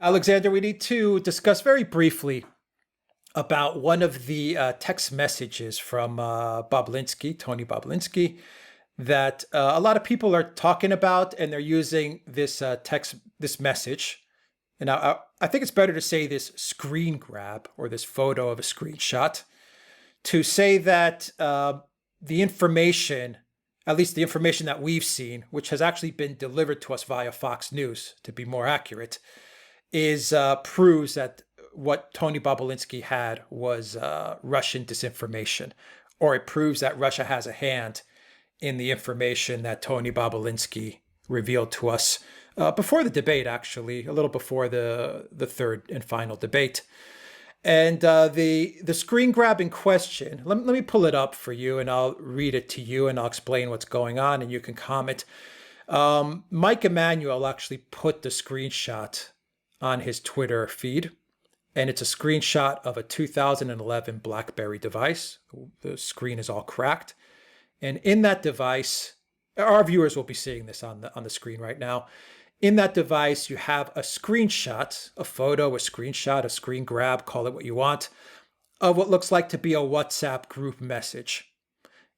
Alexander, we need to discuss very briefly about one of the text messages from Tony Bobulinski, that a lot of people are talking about, and they're using this message. And I think it's better to say this screen grab or this photo of a screenshot to say that the information, at least the information that we've seen, which has actually been delivered to us via Fox News, to be more accurate, is proves that what Tony Bobulinski had was Russian disinformation, or it proves that Russia has a hand in the information that Tony Bobulinski revealed to us before the debate, actually, a little before the third and final debate. And the screen grab in question, let me pull it up for you and I'll read it to you and I'll explain what's going on and you can comment. Mike Emanuel actually put the screenshot on his Twitter feed, and it's a screenshot of a 2011 BlackBerry device. The screen is all cracked. And in that device, our viewers will be seeing this on the screen right now. In that device, you have a screenshot, a photo, a screenshot, a screen grab, call it what you want, of what looks like to be a WhatsApp group message.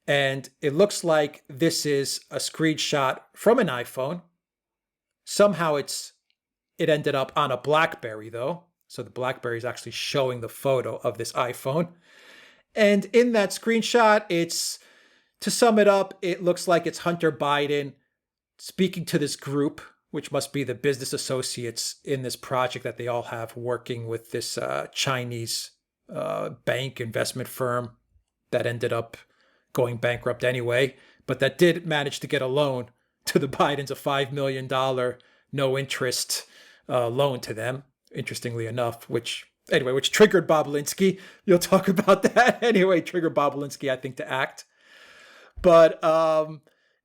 And it looks like this is a screenshot from an iPhone. Somehow it ended up on a BlackBerry though. So the BlackBerry is actually showing the photo of this iPhone. And in that screenshot, to sum it up, it looks like it's Hunter Biden speaking to this group, which must be the business associates in this project that they all have working with this Chinese bank investment firm that ended up going bankrupt anyway, but that did manage to get a loan to the Bidens, a $5 million no interest loan to them, interestingly enough, which triggered Bobulinski. You'll talk about that anyway, triggered Bobulinski, I think, to act. But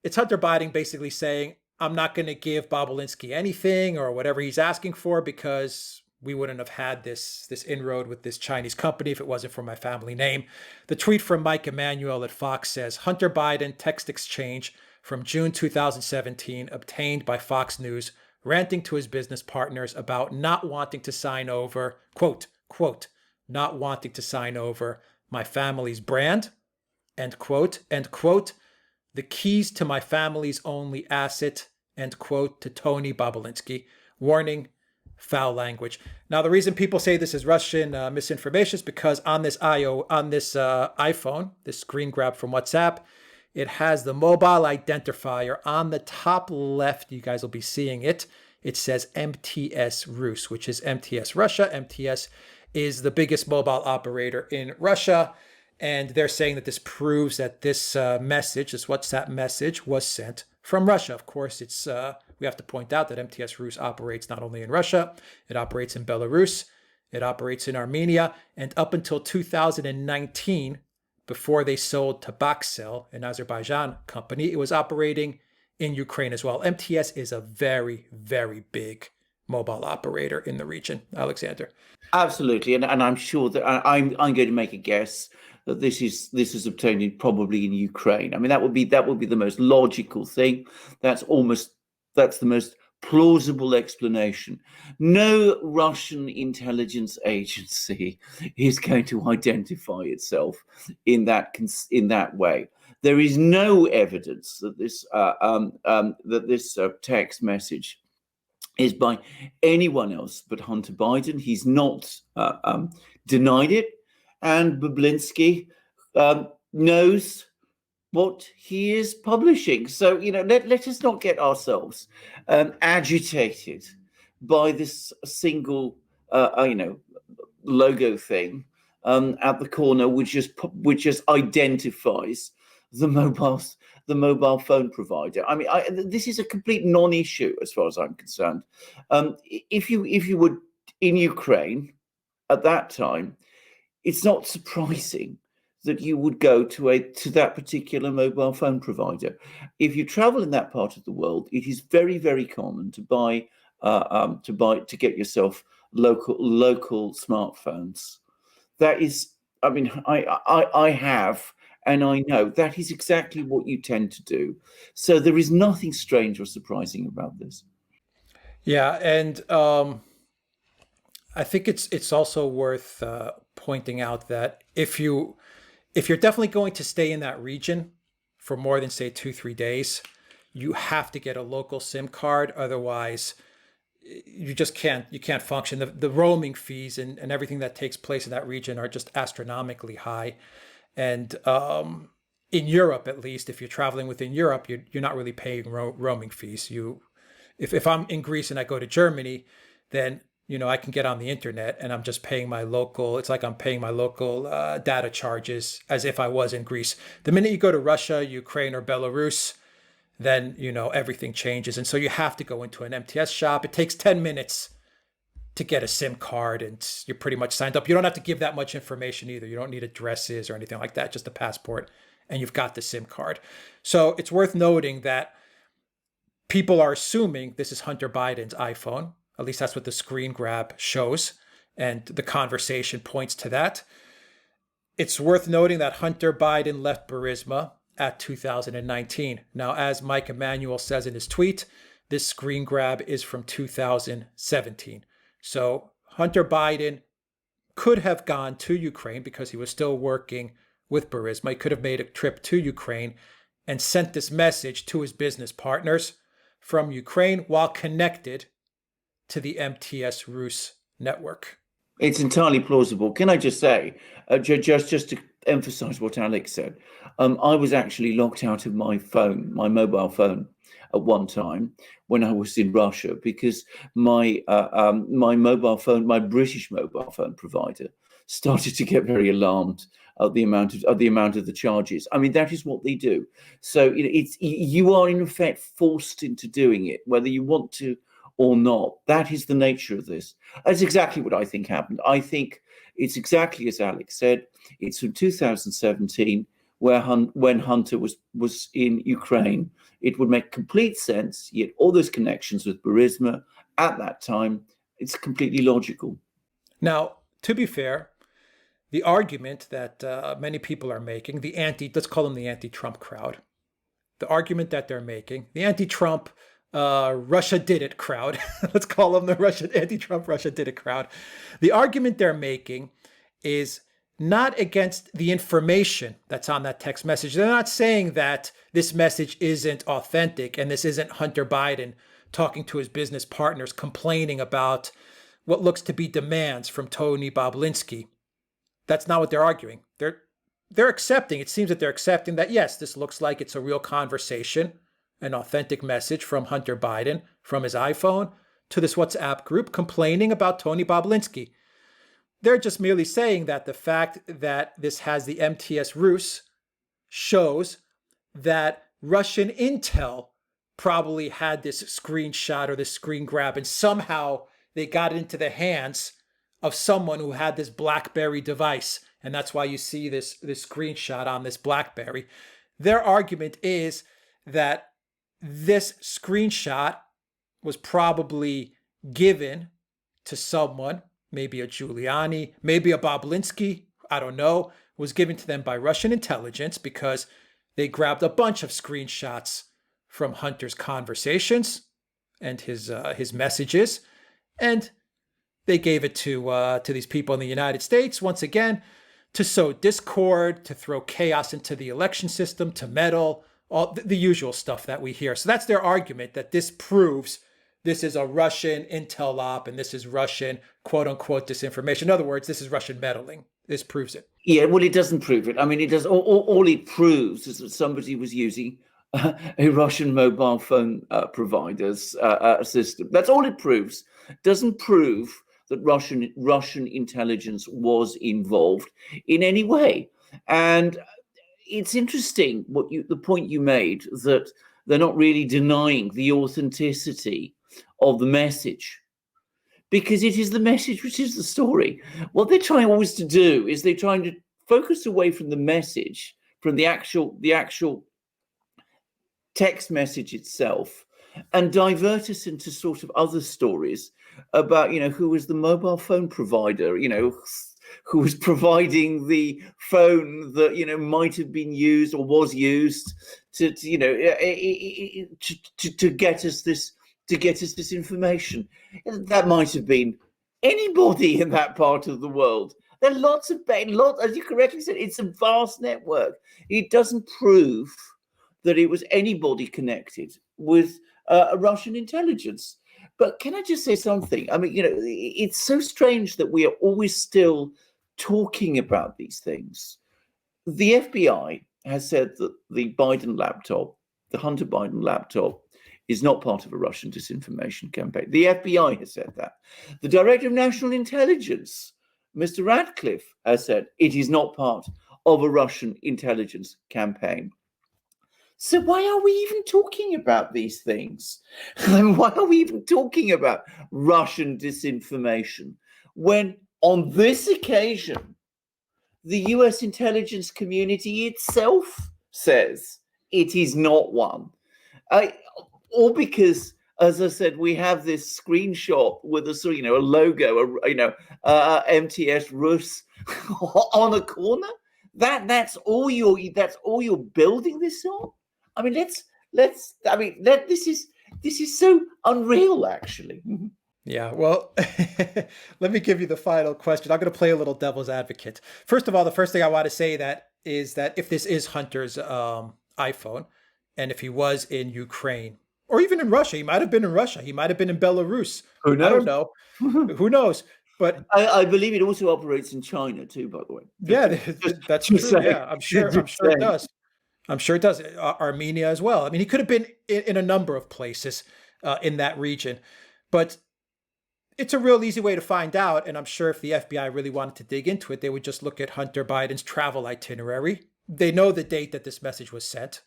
it's Hunter Biden basically saying, I'm not going to give Bobulinski anything or whatever he's asking for because we wouldn't have had this inroad with this Chinese company if it wasn't for my family name. The tweet from Mike Emanuel at Fox says, Hunter Biden text exchange from June 2017 obtained by Fox News, ranting to his business partners about not wanting to sign over, quote, not wanting to sign over my family's brand, end quote, the keys to my family's only asset, end quote, to Tony Bobulinski. Warning, foul language. Now, the reason people say this is Russian misinformation is because on this iPhone, this screen grab from WhatsApp, it has the mobile identifier on the top left. You guys will be seeing it. It says MTS Rus, which is MTS Russia. MTS is the biggest mobile operator in Russia. And they're saying that this proves that this message, this WhatsApp message, was sent from Russia. Of course, we have to point out that MTS Rus operates not only in Russia, it operates in Belarus, it operates in Armenia, and up until 2019, before they sold to Baxel, an Azerbaijan company, it was operating in Ukraine as well. MTS is a very, very big mobile operator in the region, Alexander. Absolutely, and I'm sure that I'm going to make a guess that this is obtained probably in Ukraine. I mean, that would be the most logical thing. That's the most plausible explanation. No Russian intelligence agency is going to identify itself in that way. There is no evidence that this text message is by anyone else but Hunter Biden. He's not denied it. And Bobulinski knows what he is publishing. So, let us not get ourselves agitated by this single, logo thing at the corner, which just identifies the mobile phone provider. I mean, this is a complete non-issue as far as I'm concerned. If you were in Ukraine at that time, it's not surprising that you would go to that particular mobile phone provider. If you travel in that part of the world, it is very, very common to get yourself local smartphones. That is, I mean, I have, and I know that is exactly what you tend to do. So there is nothing strange or surprising about this. Yeah, and I think it's also worth pointing out that if you're definitely going to stay in that region for more than say 2-3 days, you have to get a local SIM card. Otherwise, you just can't function. The roaming fees and everything that takes place in that region are just astronomically high. And in Europe, at least, if you're traveling within Europe, you're not really paying roaming fees. If I'm in Greece and I go to Germany, then I can get on the internet and I'm just paying my local. It's like I'm paying my local data charges as if I was in Greece. The minute you go to Russia, Ukraine, or Belarus, then everything changes, and so you have to go into an MTS shop. It takes 10 minutes to get a SIM card, and you're pretty much signed up. You don't have to give that much information either. You don't need addresses or anything like that, just a passport, and you've got the SIM card. So it's worth noting that people are assuming this is Hunter Biden's iPhone. At least that's what the screen grab shows, and the conversation points to that. It's worth noting that Hunter Biden left Burisma at 2019. Now, as Mike Emanuel says in his tweet, this screen grab is from 2017. So Hunter Biden could have gone to Ukraine because he was still working with Burisma. He could have made a trip to Ukraine and sent this message to his business partners from Ukraine while connected to the MTS Rus network. It's entirely plausible. Can I just say, just to emphasize what Alex said, I was actually locked out of my mobile phone, at one time when I was in Russia because my mobile phone, my British mobile phone provider, started to get very alarmed at the amount of the charges. I mean, that is what they do. So you are in effect forced into doing it, whether you want to or not. That is the nature of this. That's exactly what I think happened. I think it's exactly as Alex said. It's from 2017, when Hunter was in Ukraine. It would make complete sense. Yet all those connections with Burisma at that time, it's completely logical. Now, to be fair, the argument that many people are making, let's call them the anti-Trump crowd, the argument that they're making, the anti-Trump Russia did it crowd, let's call them the anti-Trump Russia did it crowd. The argument they're making is not against the information that's on that text message. They're not saying that this message isn't authentic and this isn't Hunter Biden talking to his business partners, complaining about what looks to be demands from Tony Bobulinski. That's not what they're arguing. They're accepting, it seems that they're accepting that, yes, this looks like it's a real conversation, an authentic message from Hunter Biden, from his iPhone, to this WhatsApp group complaining about Tony Bobulinski. They're just merely saying that the fact that this has the MTS Rus shows that Russian intel probably had this screenshot or this screen grab, and somehow they got it into the hands of someone who had this BlackBerry device. And that's why you see this screenshot on this BlackBerry. Their argument is that this screenshot was probably given to someone, maybe a Giuliani, maybe a Bobulinski, I don't know, was given to them by Russian intelligence because they grabbed a bunch of screenshots from Hunter's conversations and his messages, and they gave it to these people in the United States, once again, to sow discord, to throw chaos into the election system, to meddle, all the usual stuff that we hear. So that's their argument, that this proves this is a Russian intel op and this is Russian quote unquote disinformation. In other words, this is Russian meddling. This proves it. Yeah, well, it doesn't prove it. I mean, it does. All it proves is that somebody was using a Russian mobile phone provider's system. That's all it proves. Doesn't prove that Russian intelligence was involved in any way. And it's interesting the point you made, that they're not really denying the authenticity of the message, because it is the message which is the story. What they're trying always to do is they're trying to focus away from the message, from the actual text message itself, and divert us into sort of other stories about, who was the mobile phone provider, who was providing the phone that, might have been used or was used to get us this information. That might have been anybody in that part of the world. There are lots, as you correctly said, it's a vast network. It doesn't prove that it was anybody connected with Russian intelligence. But can I just say something? I mean, it's so strange that we are always still talking about these things. The FBI has said that the Biden laptop, the Hunter Biden laptop, is not part of a Russian disinformation campaign. The FBI has said that. The Director of National Intelligence, Mr. Radcliffe, has said it is not part of a Russian intelligence campaign. So why are we even talking about these things? And why are we even talking about Russian disinformation when on this occasion, the US intelligence community itself says it is not one? All because, as I said, we have this screenshot with a logo, MTS Rus on a corner. That's all you're building this on. I mean, this is so unreal, actually. Yeah, well, let me give you the final question. I'm going to play a little devil's advocate. First of all, the first thing I want to say is that if this is Hunter's iPhone, and if he was in Ukraine, or even in Russia, he might have been in Russia, he might have been in Belarus. Who knows? I don't know. Who knows? But I believe it also operates in China too, by the way. Yeah, that's true. Yeah, I'm sure it does. I'm sure it does. Armenia as well. I mean, he could have been in a number of places in that region, but it's a real easy way to find out. And I'm sure if the FBI really wanted to dig into it, they would just look at Hunter Biden's travel itinerary. They know the date that this message was sent.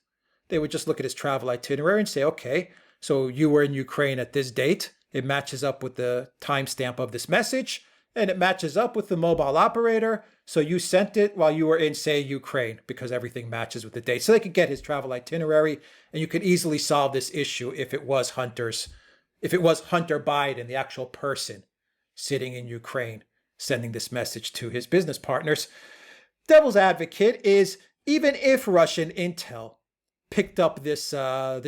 They would just look at his travel itinerary and say, okay, so you were in Ukraine at this date. It matches up with the timestamp of this message, and it matches up with the mobile operator. So you sent it while you were in, say, Ukraine, because everything matches with the date. So they could get his travel itinerary, and you could easily solve this issue if it was Hunter Biden, the actual person sitting in Ukraine, sending this message to his business partners. Devil's advocate is, even if Russian intel picked up this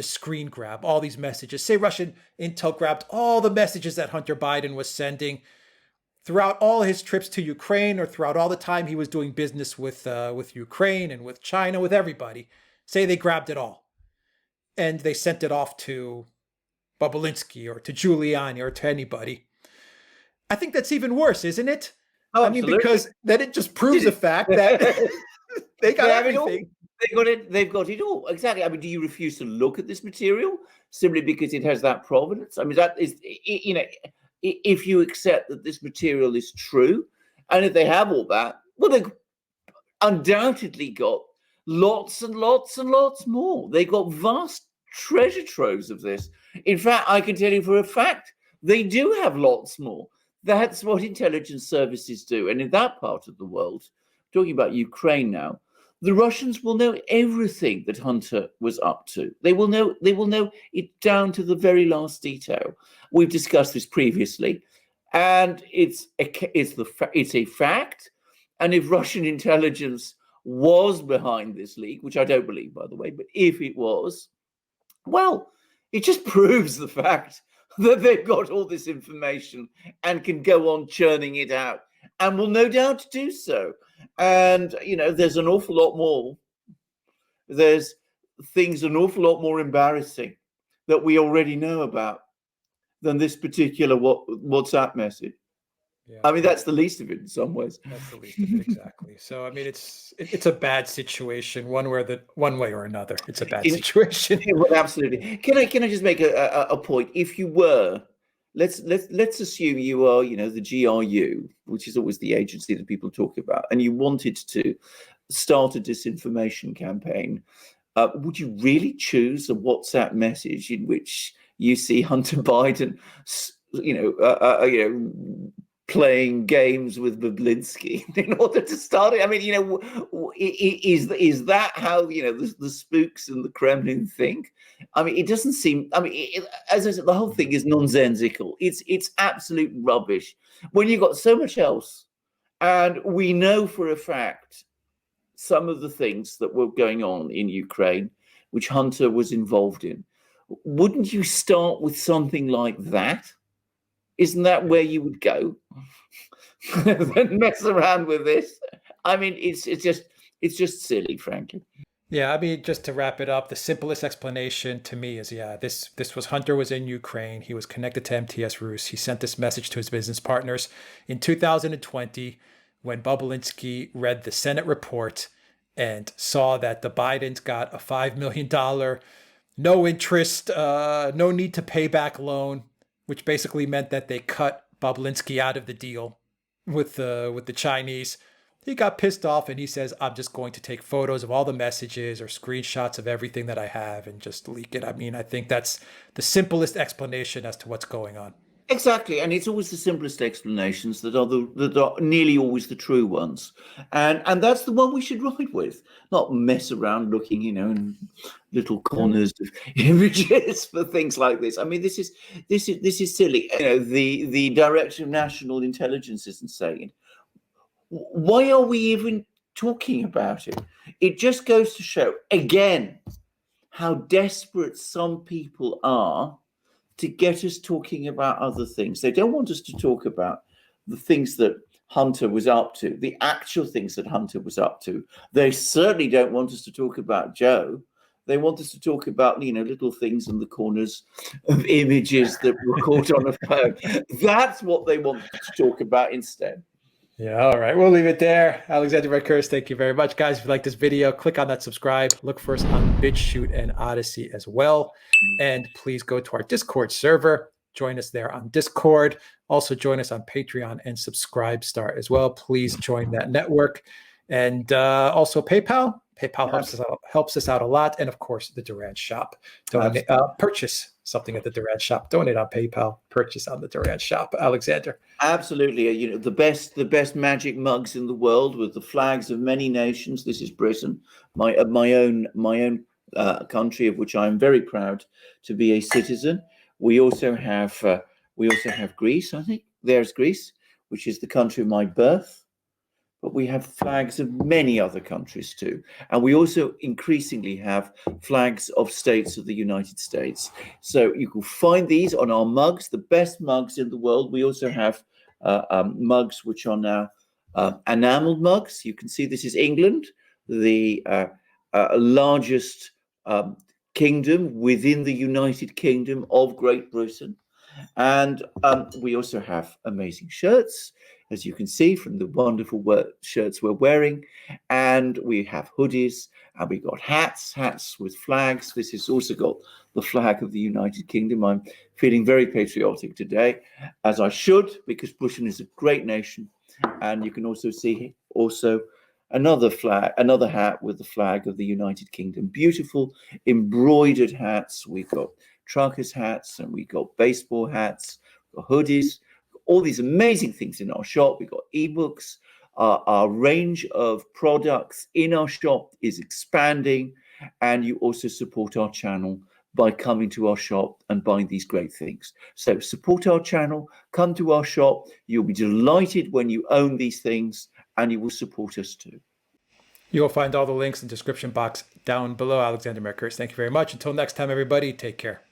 screen grab, all these messages, say Russian intel grabbed all the messages that Hunter Biden was sending throughout all his trips to Ukraine, or throughout all the time he was doing business with Ukraine and with China, with everybody. Say they grabbed it all and they sent it off to Bobulinski or to Giuliani or to anybody. I think that's even worse, isn't it? Oh, I mean, because then it just proves the fact that they got everything. They've got it all. Exactly. I mean, do you refuse to look at this material simply because it has that provenance? I mean, that is, if you accept that this material is true, and if they have all that, well, they've undoubtedly got lots and lots and lots more. They got vast treasure troves of this. In fact, I can tell you for a fact, they do have lots more. That's what intelligence services do. And in that part of the world, talking about Ukraine now, the Russians will know everything that Hunter was up to. They will know it down to the very last detail. We've discussed this previously, and it's a fact. And if Russian intelligence was behind this leak, which I don't believe, by the way, but if it was, well, it just proves the fact that they've got all this information and can go on churning it out, and will no doubt do so. And, there's an awful lot more. There's things an awful lot more embarrassing that we already know about than this particular WhatsApp message. Yeah. I mean, that's the least of it in some ways. That's the least of it, exactly. So, I mean, it's a bad situation, one way or another. It's a bad situation. Well, absolutely. Can I just make a point? If you were, let's assume you are, the GRU, which is always the agency that people talk about, and you wanted to start a disinformation campaign. Would you really choose a WhatsApp message in which you see Hunter Biden, playing games with Bobulinski in order to start it? I mean, is that how the spooks and the Kremlin think? I mean, it doesn't seem. I mean, as I said, the whole thing is nonsensical. It's absolute rubbish. When you've got so much else, and we know for a fact some of the things that were going on in Ukraine, which Hunter was involved in, wouldn't you start with something like that? Isn't that where you would go? Then mess around with this. I mean, it's just silly, frankly. Yeah, I mean, just to wrap it up, the simplest explanation to me is, yeah, this was Hunter was in Ukraine. He was connected to MTS Rus. He sent this message to his business partners in 2020 when Bobulinski read the Senate report and saw that the Bidens got a $5 million, no interest, no need to pay back loan, which basically meant that they cut Bobulinski out of the deal with the Chinese. He got pissed off and he says, I'm just going to take photos of all the messages or screenshots of everything that I have and just leak it. I mean, I think that's the simplest explanation as to what's going on. Exactly, and it's always the simplest explanations that are nearly always the true ones, and that's the one we should ride with, not mess around looking, in little corners of images for things like this. I mean, this is silly. The Director of National Intelligence isn't saying. Why are we even talking about it? It just goes to show again how desperate some people are to get us talking about other things. They don't want us to talk about the things that Hunter was up to, the actual things that Hunter was up to. They certainly don't want us to talk about Joe. They want us to talk about, little things in the corners of images that were caught on a phone. That's what they want to talk about instead. Yeah, all right. We'll leave it there. Alexander Mercouris, thank you very much. Guys, if you like this video, click on that subscribe. Look for us on BitChute and ODYSEE as well. And please go to our Discord server. Join us there on Discord. Also join us on Patreon and Subscribestar as well. Please join that network. And also PayPal. PayPal helps us out a lot. And of course, the Duran shop. Purchase something at the Duran shop. Donate on PayPal. Purchase on the Duran shop. Alexander. Absolutely. The best magic mugs in the world with the flags of many nations. This is Britain, my own country, of which I am very proud to be a citizen. We also have Greece. I think there's Greece, which is the country of my birth. But we have flags of many other countries too. And we also increasingly have flags of states of the United States. So you can find these on our mugs, the best mugs in the world. We also have mugs which are now enameled mugs. You can see this is England, the largest kingdom within the United Kingdom of Great Britain. And we also have amazing shirts, as you can see from the wonderful shirts we're wearing. And we have hoodies, and we got hats with flags. This has also got the flag of the United Kingdom. I'm feeling very patriotic today, as I should, because Britain is a great nation. And you can also see another hat with the flag of the United Kingdom. Beautiful embroidered hats. We've got truckers hats, and we got baseball hats, got hoodies, all these amazing things in our shop. We've got ebooks. Our range of products in our shop is expanding, and you also support our channel by coming to our shop and buying these great things. So support our channel, come to our shop. You'll be delighted when you own these things, and you will support us too. You will find all the links in the description box down below. Alexander Mercouris, thank you very much. Until next time, everybody, take care.